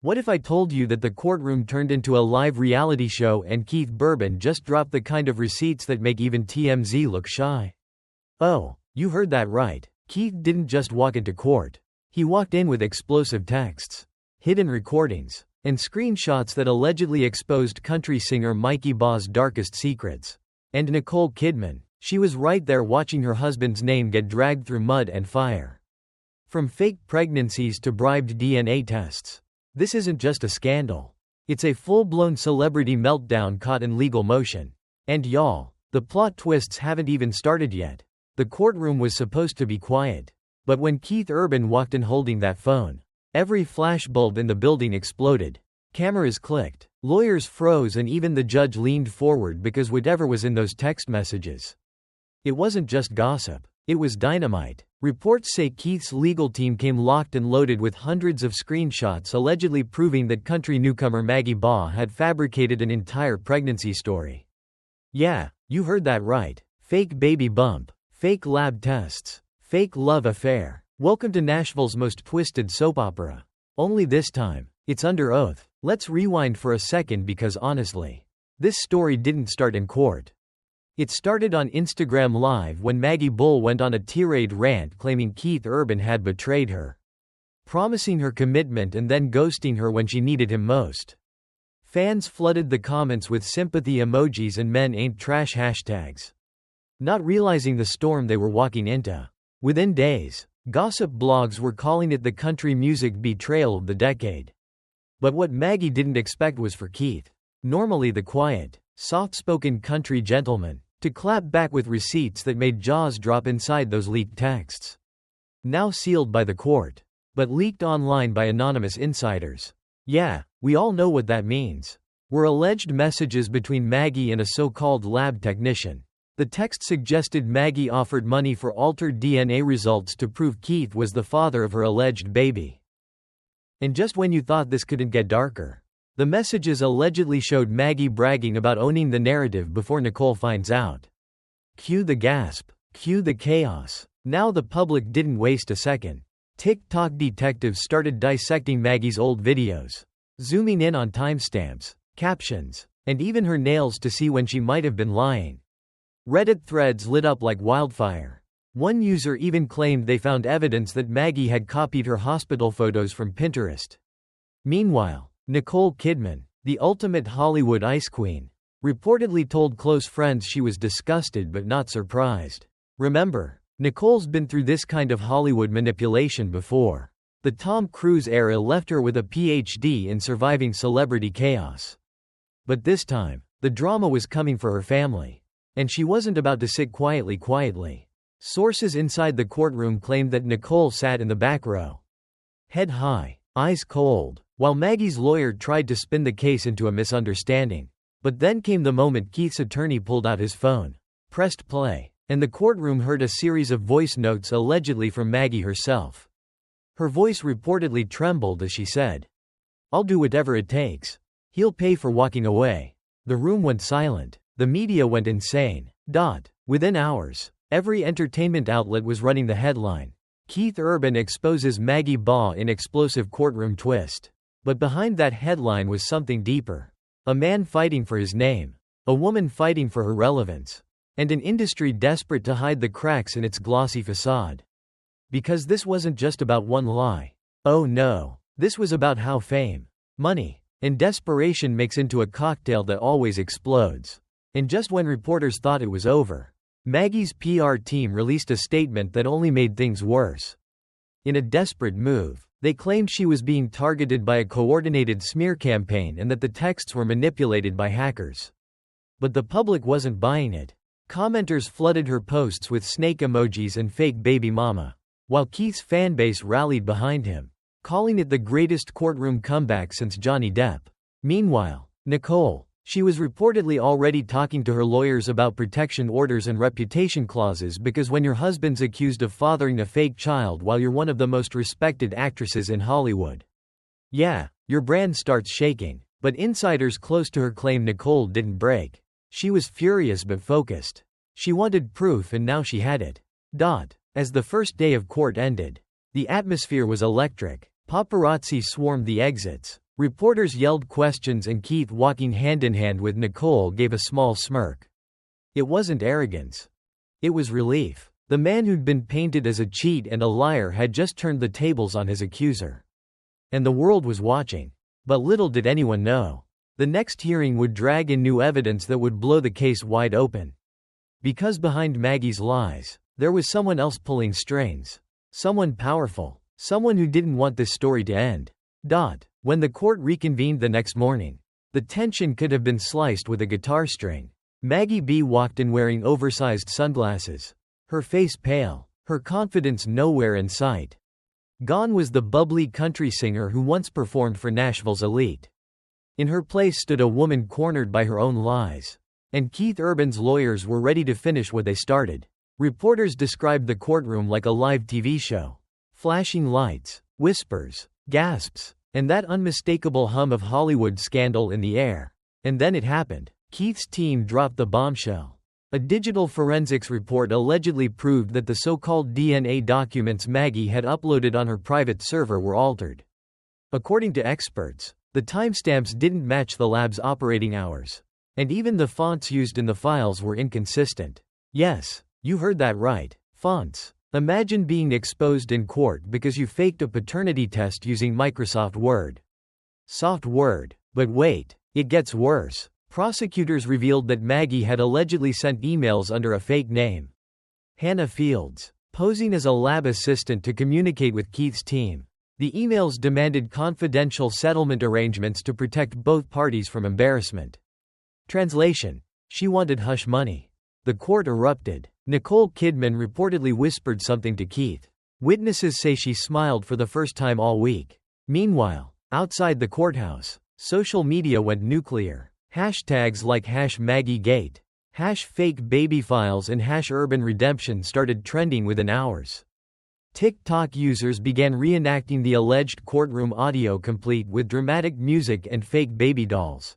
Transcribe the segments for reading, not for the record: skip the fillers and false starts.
What if I told you that the courtroom turned into a live reality show and Keith Urban just dropped the kind of receipts that make even TMZ look shy? Oh, you heard that right. Keith didn't just walk into court. He walked in with explosive texts, hidden recordings, and screenshots that allegedly exposed country singer Maggie Baugh's darkest secrets. And Nicole Kidman, she was right there watching her husband's name get dragged through mud and fire. From fake pregnancies to bribed DNA tests. This isn't just a scandal. It's a full-blown celebrity meltdown caught in legal motion. And y'all, the plot twists haven't even started yet. The courtroom was supposed to be quiet. But when Keith Urban walked in holding that phone, every flashbulb in the building exploded. Cameras clicked, lawyers froze, and even the judge leaned forward because whatever was in those text messages. It wasn't just gossip. It was dynamite. Reports say Keith's legal team came locked and loaded with hundreds of screenshots allegedly proving that country newcomer Maggie Baugh had fabricated an entire pregnancy story. Yeah, you heard that right. Fake baby bump, fake lab tests, fake love affair. Welcome to Nashville's most twisted soap opera. Only this time, it's under oath. Let's rewind for a second because honestly, this story didn't start in court. It started on Instagram Live when Maggie Baugh went on a tirade rant claiming Keith Urban had betrayed her, promising her commitment and then ghosting her when she needed him most. Fans flooded the comments with sympathy emojis and men ain't trash hashtags, not realizing the storm they were walking into. Within days, gossip blogs were calling it the country music betrayal of the decade. But what Maggie didn't expect was for Keith, normally the quiet, soft-spoken country gentleman, to clap back with receipts that made jaws drop inside those leaked texts. Now sealed by the court, but leaked online by anonymous insiders. Yeah, we all know what that means. Were alleged messages between Maggie and a so-called lab technician. The text suggested Maggie offered money for altered DNA results to prove Keith was the father of her alleged baby. And just when you thought this couldn't get darker, the messages allegedly showed Maggie bragging about owning the narrative before Nicole finds out. Cue the gasp. Cue the chaos. Now the public didn't waste a second. TikTok detectives started dissecting Maggie's old videos, zooming in on timestamps, captions, and even her nails to see when she might have been lying. Reddit threads lit up like wildfire. One user even claimed they found evidence that Maggie had copied her hospital photos from Pinterest. Meanwhile, Nicole Kidman, the ultimate Hollywood ice queen, reportedly told close friends she was disgusted but not surprised. Remember, Nicole's been through this kind of Hollywood manipulation before. The Tom Cruise era left her with a PhD in surviving celebrity chaos. But this time, the drama was coming for her family. And she wasn't about to sit quietly. Sources inside the courtroom claimed that Nicole sat in the back row, head high, eyes cold, while Maggie's lawyer tried to spin the case into a misunderstanding. But then came the moment Keith's attorney pulled out his phone, pressed play, and the courtroom heard a series of voice notes allegedly from Maggie herself. Her voice reportedly trembled as she said, "I'll do whatever it takes. He'll pay for walking away." The room went silent. The media went insane. Within hours, every entertainment outlet was running the headline. Keith Urban exposes Maggie Baugh in explosive courtroom twist. But behind that headline was something deeper. A man fighting for his name. A woman fighting for her relevance. And an industry desperate to hide the cracks in its glossy facade. Because this wasn't just about one lie. Oh no. This was about how fame, money, and desperation mix into a cocktail that always explodes. And just when reporters thought it was over, Maggie's PR team released a statement that only made things worse. In a desperate move, they claimed she was being targeted by a coordinated smear campaign and that the texts were manipulated by hackers. But the public wasn't buying it. Commenters flooded her posts with snake emojis and fake baby mama, while Keith's fanbase rallied behind him, calling it the greatest courtroom comeback since Johnny Depp. Meanwhile, Nicole, she was reportedly already talking to her lawyers about protection orders and reputation clauses because when your husband's accused of fathering a fake child while you're one of the most respected actresses in Hollywood, yeah, your brand starts shaking. But insiders close to her claim Nicole didn't break. She was furious but focused. She wanted proof and now she had it. As the first day of court ended, the atmosphere was electric. Paparazzi swarmed the exits, Reporters yelled questions and Keith, walking hand in hand with Nicole, gave a small smirk. It wasn't arrogance. It was relief. The man who'd been painted as a cheat and a liar had just turned the tables on his accuser. And the world was watching. But little did anyone know. The next hearing would drag in new evidence that would blow the case wide open. Because behind Maggie's lies, there was someone else pulling strings. Someone powerful. Someone who didn't want this story to end. When the court reconvened the next morning, the tension could have been sliced with a guitar string. Maggie Baugh walked in wearing oversized sunglasses. Her face pale, her confidence nowhere in sight. Gone was the bubbly country singer who once performed for Nashville's elite. In her place stood a woman cornered by her own lies. And Keith Urban's lawyers were ready to finish what they started. Reporters described the courtroom like a live TV show. Flashing lights, whispers, gasps, and that unmistakable hum of Hollywood scandal in the air. And then it happened. Keith's team dropped the bombshell. A digital forensics report allegedly proved that the so-called DNA documents Maggie had uploaded on her private server were altered. According to experts, the timestamps didn't match the lab's operating hours. And even the fonts used in the files were inconsistent. Yes, you heard that right. Fonts. Imagine being exposed in court because you faked a paternity test using Microsoft Word. Soft Word. But wait, it gets worse. Prosecutors revealed that Maggie had allegedly sent emails under a fake name. Hannah Fields, posing as a lab assistant to communicate with Keith's team. The emails demanded confidential settlement arrangements to protect both parties from embarrassment. Translation: she wanted hush money. The court erupted. Nicole Kidman reportedly whispered something to Keith. Witnesses say she smiled for the first time all week. Meanwhile, outside the courthouse, social media went nuclear. Hashtags like #MaggieGate, #FakeBabyFiles and #UrbanRedemption started trending within hours. TikTok users began reenacting the alleged courtroom audio, complete with dramatic music and fake baby dolls.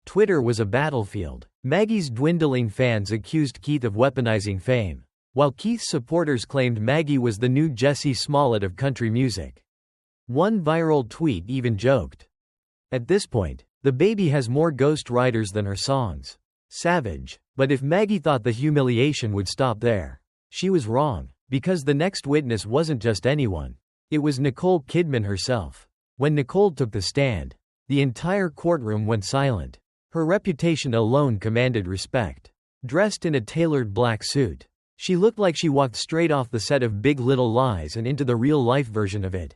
Twitter was a battlefield. Maggie's dwindling fans accused Keith of weaponizing fame, while Keith's supporters claimed Maggie was the new Jessie Smollett of country music. One viral tweet even joked, "At this point, the baby has more ghost writers than her songs." Savage. But if Maggie thought the humiliation would stop there, she was wrong, because the next witness wasn't just anyone. It was Nicole Kidman herself. When Nicole took the stand, the entire courtroom went silent. Her reputation alone commanded respect. Dressed in a tailored black suit, she looked like she walked straight off the set of Big Little Lies and into the real-life version of it.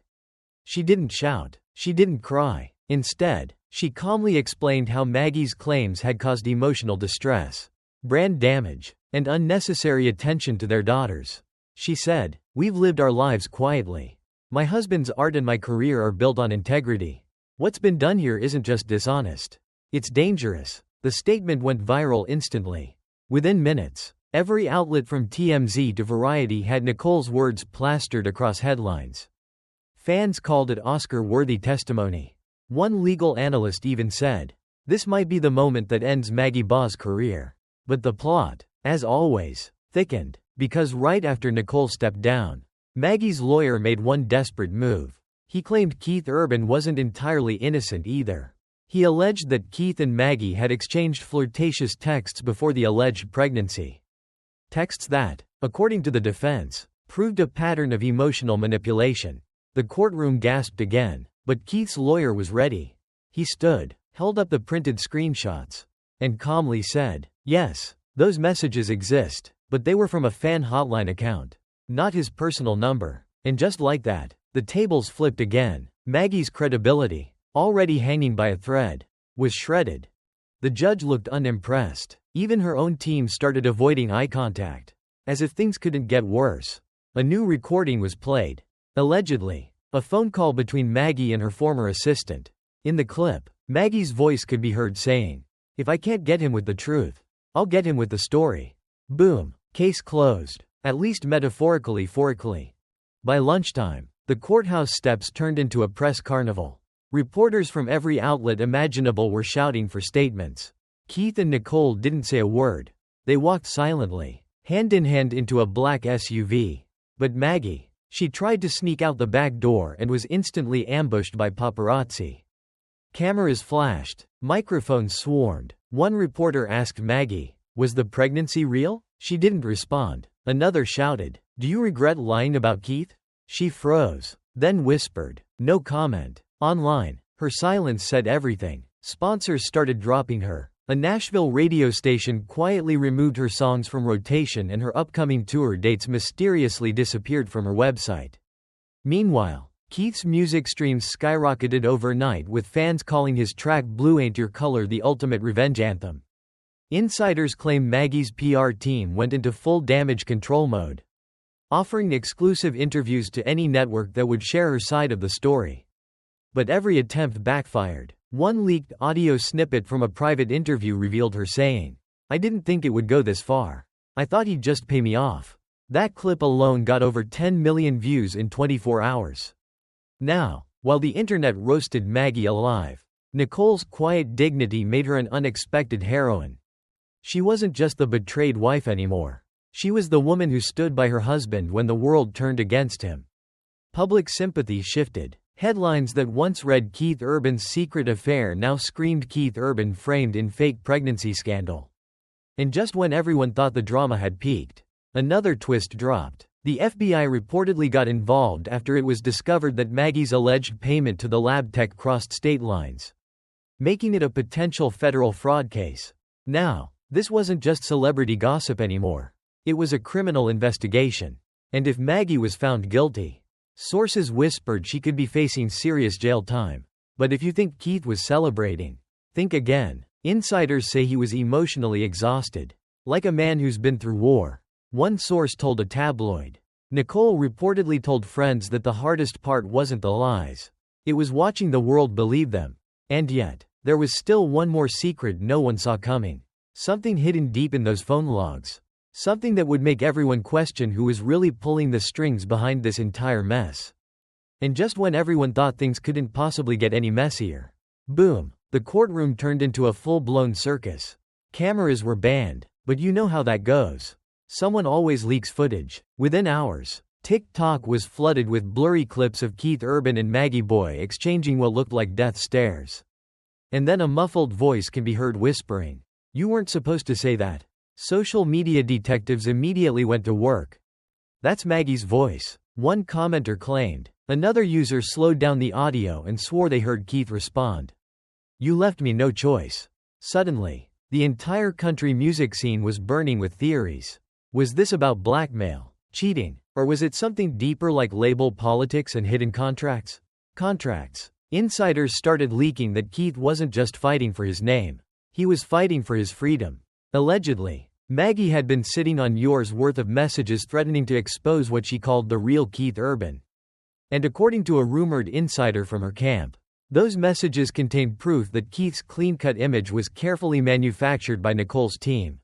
She didn't shout. She didn't cry. Instead, she calmly explained how Maggie's claims had caused emotional distress, brand damage, and unnecessary attention to their daughters. She said, "We've lived our lives quietly. My husband's art and my career are built on integrity. What's been done here isn't just dishonest. It's dangerous." The statement went viral instantly. Within minutes, every outlet from TMZ to Variety had Nicole's words plastered across headlines. Fans called it Oscar-worthy testimony. One legal analyst even said, "This might be the moment that ends Maggie Baugh's career." But the plot, as always, thickened, because right after Nicole stepped down, Maggie's lawyer made one desperate move. He claimed Keith Urban wasn't entirely innocent either. He alleged that Keith and Maggie had exchanged flirtatious texts before the alleged pregnancy. Texts that, according to the defense, proved a pattern of emotional manipulation. The courtroom gasped again, but Keith's lawyer was ready. He stood, held up the printed screenshots, and calmly said, "Yes, those messages exist, but they were from a fan hotline account, not his personal number." And just like that, the tables flipped again. Maggie's credibility, already hanging by a thread, was shredded. The judge looked unimpressed. Even her own team started avoiding eye contact, as if things couldn't get worse. A new recording was played. Allegedly, a phone call between Maggie and her former assistant. In the clip, Maggie's voice could be heard saying, "If I can't get him with the truth, I'll get him with the story." Boom. Case closed. At least metaphorically. By lunchtime, the courthouse steps turned into a press carnival. Reporters from every outlet imaginable were shouting for statements. Keith and Nicole didn't say a word. They walked silently, hand in hand into a black SUV. But Maggie, she tried to sneak out the back door and was instantly ambushed by paparazzi. Cameras flashed. Microphones swarmed. One reporter asked Maggie, "Was the pregnancy real?" She didn't respond. Another shouted, "Do you regret lying about Keith?" She froze, then whispered, "No comment." Online, her silence said everything. Sponsors started dropping her. A Nashville radio station quietly removed her songs from rotation, and her upcoming tour dates mysteriously disappeared from her website. Meanwhile, Keith's music streams skyrocketed overnight, with fans calling his track Blue Ain't Your Color the ultimate revenge anthem. Insiders claim Maggie's PR team went into full damage control mode, offering exclusive interviews to any network that would share her side of the story. But every attempt backfired. One leaked audio snippet from a private interview revealed her saying, "I didn't think it would go this far. I thought he'd just pay me off." That clip alone got over 10 million views in 24 hours. Now, while the internet roasted Maggie alive, Nicole's quiet dignity made her an unexpected heroine. She wasn't just the betrayed wife anymore. She was the woman who stood by her husband when the world turned against him. Public sympathy shifted. Headlines that once read Keith Urban's secret affair now screamed Keith Urban framed in fake pregnancy scandal. And just when everyone thought the drama had peaked, another twist dropped. The FBI reportedly got involved after it was discovered that Maggie's alleged payment to the lab tech crossed state lines, making it a potential federal fraud case. Now, this wasn't just celebrity gossip anymore. It was a criminal investigation. And if Maggie was found guilty, sources whispered she could be facing serious jail time. But if you think Keith was celebrating, think again. Insiders say he was emotionally exhausted, like a man who's been through war. One source told a tabloid. Nicole reportedly told friends that the hardest part wasn't the lies. It was watching the world believe them. And yet, there was still one more secret no one saw coming. Something hidden deep in those phone logs. Something that would make everyone question who was really pulling the strings behind this entire mess. And just when everyone thought things couldn't possibly get any messier, boom, the courtroom turned into a full-blown circus. Cameras were banned, but you know how that goes. Someone always leaks footage. Within hours, TikTok was flooded with blurry clips of Keith Urban and Maggie Baugh exchanging what looked like death stares. And then a muffled voice can be heard whispering, "You weren't supposed to say that." Social media detectives immediately went to work. "That's Maggie's voice," one commenter claimed. Another user slowed down the audio and swore they heard Keith respond, "You left me no choice." Suddenly, the entire country music scene was burning with theories. Was this about blackmail, cheating, or was it something deeper like label politics and hidden contracts? Insiders started leaking that Keith wasn't just fighting for his name. He was fighting for his freedom. Allegedly, Maggie had been sitting on years' worth of messages threatening to expose what she called the real Keith Urban. And according to a rumored insider from her camp, those messages contained proof that Keith's clean-cut image was carefully manufactured by Nicole's team.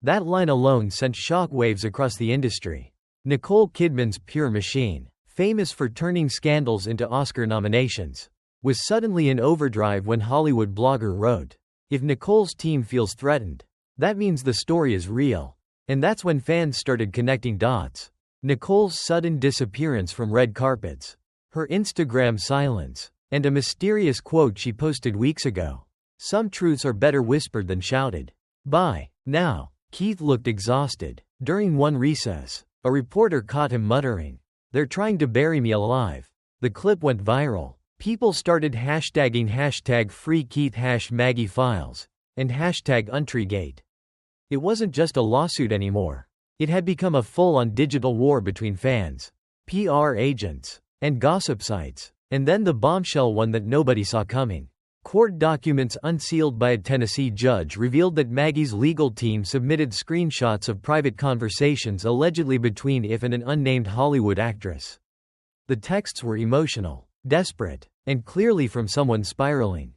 That line alone sent shockwaves across the industry. Nicole Kidman's pure machine, famous for turning scandals into Oscar nominations, was suddenly in overdrive when Hollywood Blogger wrote, "If Nicole's team feels threatened, that means the story is real." And that's when fans started connecting dots. Nicole's sudden disappearance from red carpets, her Instagram silence, and a mysterious quote she posted weeks ago. Some truths are better whispered than shouted. By now, Keith looked exhausted. During one recess, a reporter caught him muttering, "They're trying to bury me alive." The clip went viral. People started hashtagging #FreeKeith, #MaggieFiles, and #Untreegate. It wasn't just a lawsuit anymore. It had become a full-on digital war between fans, PR agents, and gossip sites. And then the bombshell one that nobody saw coming. Court documents unsealed by a Tennessee judge revealed that Maggie's legal team submitted screenshots of private conversations allegedly between If and an unnamed Hollywood actress. The texts were emotional, desperate, and clearly from someone spiraling.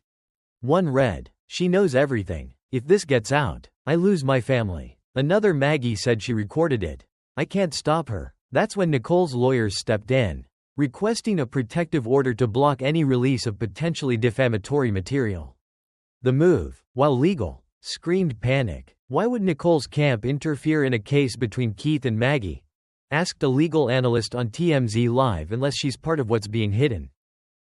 One read, "She knows everything. If this gets out, I lose my family." Another Maggie said she recorded it. "I can't stop her." That's when Nicole's lawyers stepped in, requesting a protective order to block any release of potentially defamatory material. The move, while legal, screamed panic. Why would Nicole's camp interfere in a case between Keith and Maggie? Asked a legal analyst on TMZ Live, unless she's part of what's being hidden.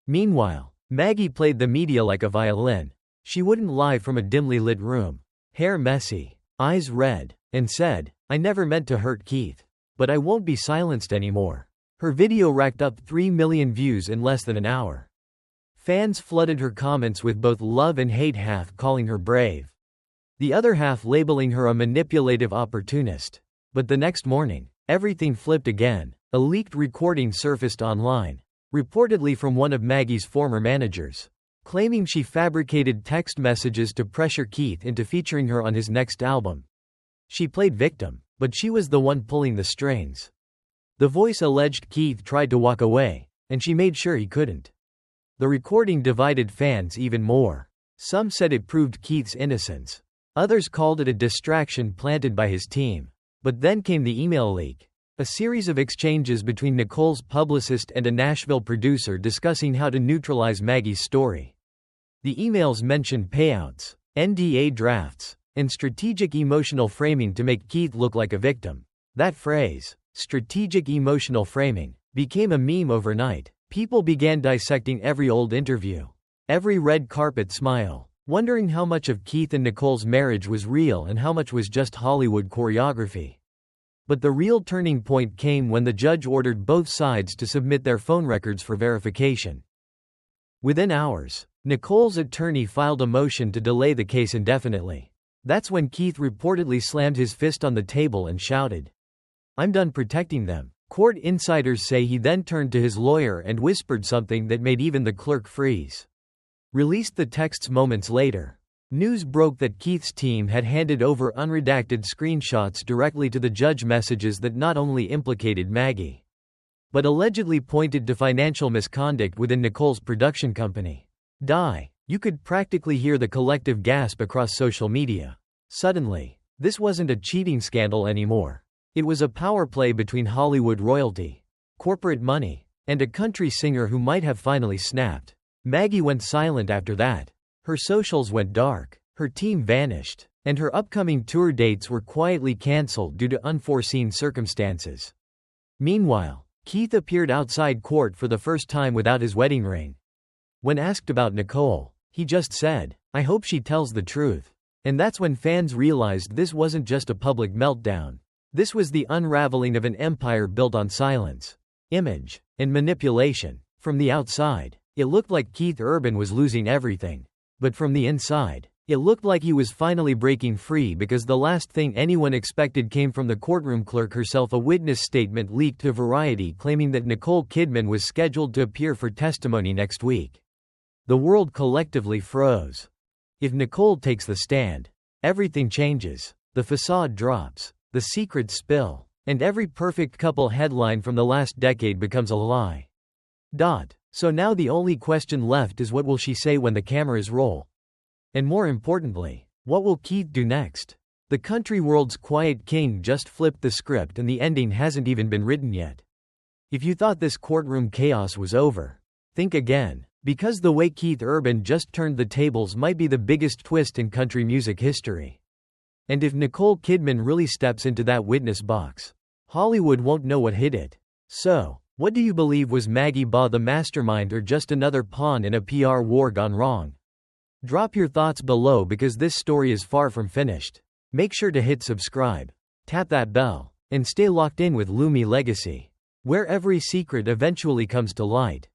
Meanwhile, Maggie played the media like a violin. She wouldn't lie from a dimly lit room, hair messy, eyes red, and said, "I never meant to hurt Keith. But I won't be silenced anymore." Her video racked up 3 million views in less than an hour. Fans flooded her comments with both love and hate, half calling her brave, the other half labeling her a manipulative opportunist. But the next morning, everything flipped again. A leaked recording surfaced online, reportedly from one of Maggie's former managers, claiming she fabricated text messages to pressure Keith into featuring her on his next album. She played victim, but she was the one pulling the strings. The voice alleged Keith tried to walk away, and she made sure he couldn't. The recording divided fans even more. Some said it proved Keith's innocence. Others called it a distraction planted by his team. But then came the email leak. A series of exchanges between Nicole's publicist and a Nashville producer discussing how to neutralize Maggie's story. The emails mentioned payouts, NDA drafts, and strategic emotional framing to make Keith look like a victim. That phrase, strategic emotional framing, became a meme overnight. People began dissecting every old interview, every red carpet smile, wondering how much of Keith and Nicole's marriage was real and how much was just Hollywood choreography. But the real turning point came when the judge ordered both sides to submit their phone records for verification. Within hours, Nicole's attorney filed a motion to delay the case indefinitely. That's when Keith reportedly slammed his fist on the table and shouted, "I'm done protecting them." Court insiders say he then turned to his lawyer and whispered something that made even the clerk freeze. Released the texts moments later. News broke that Keith's team had handed over unredacted screenshots directly to the judge, messages that not only implicated Maggie, but allegedly pointed to financial misconduct within Nicole's production company. You could practically hear the collective gasp across social media. Suddenly, this wasn't a cheating scandal anymore. It was a power play between Hollywood royalty, corporate money, and a country singer who might have finally snapped. Maggie went silent after that. Her socials went dark, her team vanished, and her upcoming tour dates were quietly cancelled due to unforeseen circumstances. Meanwhile, Keith appeared outside court for the first time without his wedding ring. When asked about Nicole, he just said, "I hope she tells the truth." And that's when fans realized this wasn't just a public meltdown. This was the unraveling of an empire built on silence, image, and manipulation. From the outside, it looked like Keith Urban was losing everything. But from the inside, it looked like he was finally breaking free, because the last thing anyone expected came from the courtroom clerk herself. A witness statement leaked to Variety claiming that Nicole Kidman was scheduled to appear for testimony next week. The world collectively froze. If Nicole takes the stand, everything changes. The facade drops, the secrets spill, and every perfect couple headline from the last decade becomes a lie. So now the only question left is, what will she say when the cameras roll? And more importantly, what will Keith do next? The country world's quiet king just flipped the script and the ending hasn't even been written yet. If you thought this courtroom chaos was over, think again, because the way Keith Urban just turned the tables might be the biggest twist in country music history. And if Nicole Kidman really steps into that witness box, Hollywood won't know what hit it. So, what do you believe? Was Maggie Baugh the mastermind or just another pawn in a PR war gone wrong? Drop your thoughts below, because this story is far from finished. Make sure to hit subscribe, tap that bell, and stay locked in with Lumi Legacy, where every secret eventually comes to light.